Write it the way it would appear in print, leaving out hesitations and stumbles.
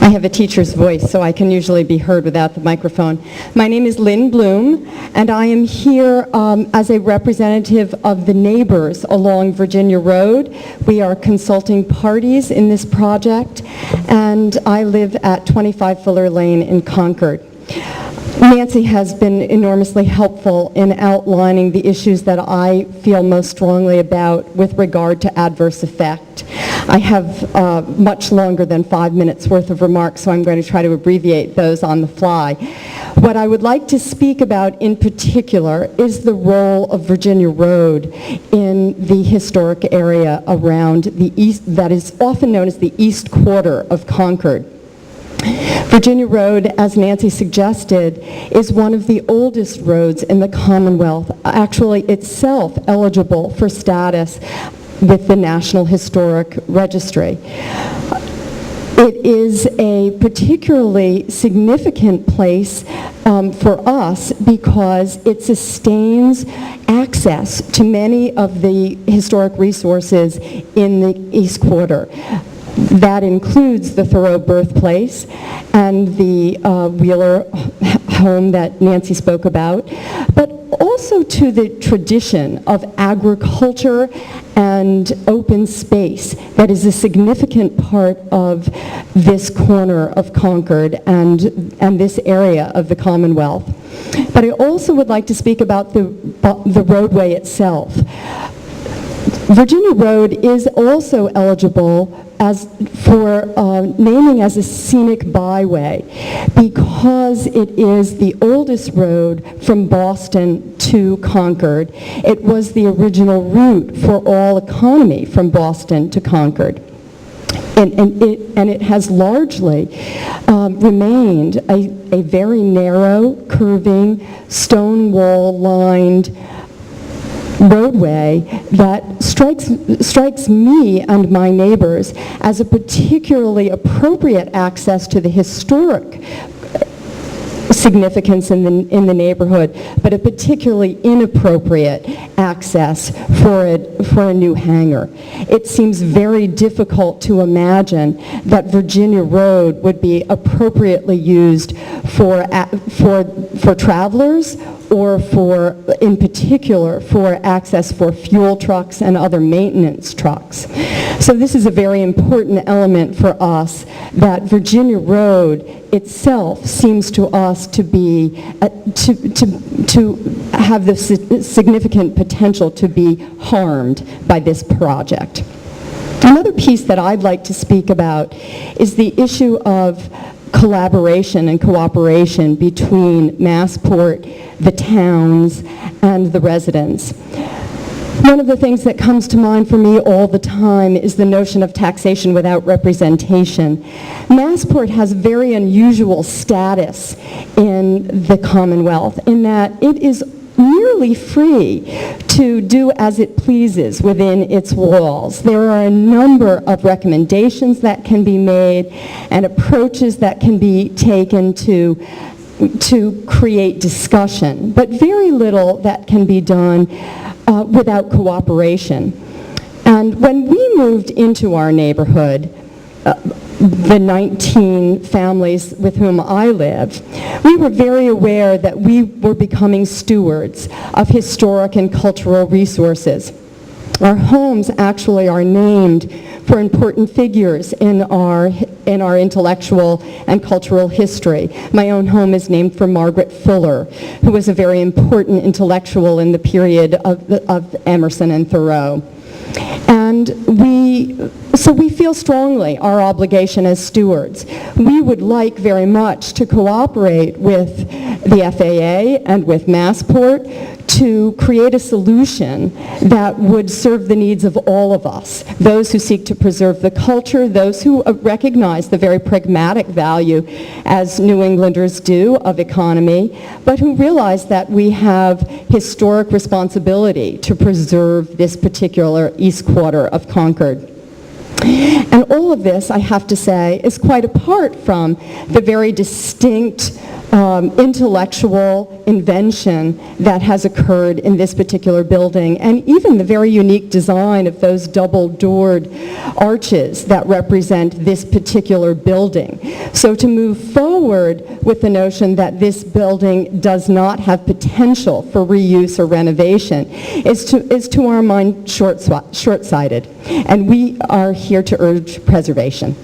I have a teacher's voice, so I can usually be heard without the microphone. My name is Lynn Bloom, and I am here as a representative of the neighbors along Virginia Road. We are consulting parties in this project, and I live at 25 Fuller Lane in Concord. Nancy has been enormously helpful in outlining the issues that I feel most strongly about with regard to adverse effect. I have much longer than 5 minutes worth of remarks, so I'm going to try to abbreviate those on the fly. What I would like to speak about in particular is the role of Virginia Road in the historic area around the east, that is often known as the East Quarter of Concord. Virginia Road, as Nancy suggested, is one of the oldest roads in the Commonwealth, actually itself eligible for status with the National Historic Registry. It is a particularly significant place for us because it sustains access to many of the historic resources in the East Quarter. That includes the Thoreau birthplace and the Wheeler home that Nancy spoke about, but also to the tradition of agriculture and open space that is a significant part of this corner of Concord and this area of the Commonwealth. But I also would like to speak about the roadway itself. Virginia Road is also eligible for naming as a scenic byway because it is the oldest road from Boston to Concord. It was the original route for all economy from Boston to Concord. And it has largely remained a very narrow, curving, stone wall-lined roadway that strikes me and my neighbors as a particularly appropriate access to the historic significance in the neighborhood, but a particularly inappropriate access for a new hangar. It seems very difficult to imagine that Virginia Road would be appropriately used for travelers or in particular, for access for fuel trucks and other maintenance trucks. So this is a very important element for us, that Virginia Road itself seems to us to be, to have the significant potential to be harmed by this project. Another piece that I'd like to speak about is the issue of collaboration and cooperation between Massport, the towns, and the residents. One of the things that comes to mind for me all the time is the notion of taxation without representation. Massport has very unusual status in the Commonwealth in that it is nearly free to do as it pleases within its walls. There are a number of recommendations that can be made and approaches that can be taken to create discussion, but very little that can be done without cooperation. And when we moved into our neighborhood, the 19 families with whom I live, we were very aware that we were becoming stewards of historic and cultural resources. Our homes actually are named for important figures in our intellectual and cultural history. My own home is named for Margaret Fuller, who was a very important intellectual in the period of Emerson and Thoreau. And so we feel strongly our obligation as stewards. We would like very much to cooperate with the FAA and with Massport to create a solution that would serve the needs of all of us, those who seek to preserve the culture, those who recognize the very pragmatic value, as New Englanders do, of economy, but who realize that we have historic responsibility to preserve this particular East Quarter of Concord. And all of this, I have to say, is quite apart from the very distinct intellectual invention that has occurred in this particular building, and even the very unique design of those double-doored arches that represent this particular building. So to move forward with the notion that this building does not have potential for reuse or renovation is to our mind short-sighted, and we are here to urge preservation.